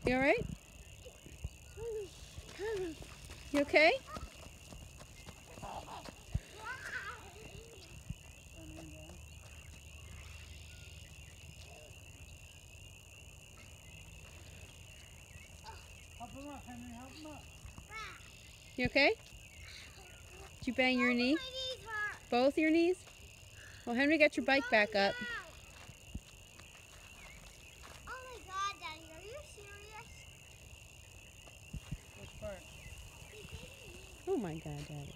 You alright? You okay? Help him up, Henry, help him up. You okay? Did you bang your knee? Both your knees? Well, Henry got your bike back up. Oh my God, Daddy, are you serious? Which part? Oh my God, Daddy.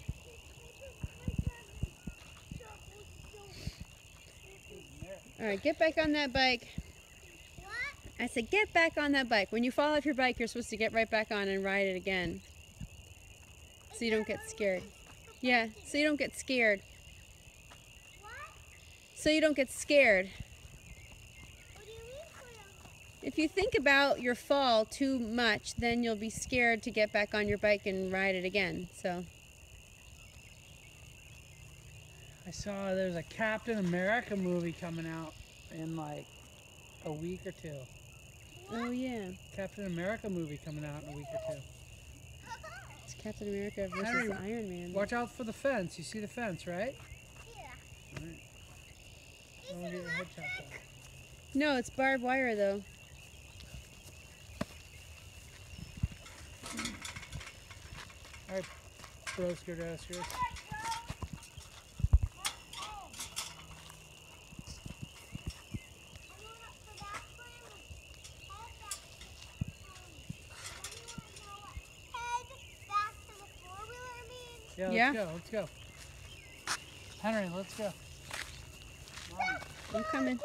Alright, get back on that bike. What? I said get back on that bike. When you fall off your bike, you're supposed to get right back on and ride it again. So you don't get scared. Yeah, so you don't get scared. What? So you don't get scared. What do you mean so you don't get If you think about your fall too much, then you'll be scared to get back on your bike and ride it again. So I saw there's a Captain America movie coming out in like a week or two. oh yeah, Captain America movie coming out in a week or two. it's Captain America versus Henry, Iron Man. Watch out for the fence. You see the fence, right? Yeah. All right. Don't get your head chopped off. No, it's barbed wire though. All right, broskers, roskers. Yeah, Yeah? let's go. Let's go. Henry, let's go. I'm coming.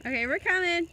Okay, we're coming.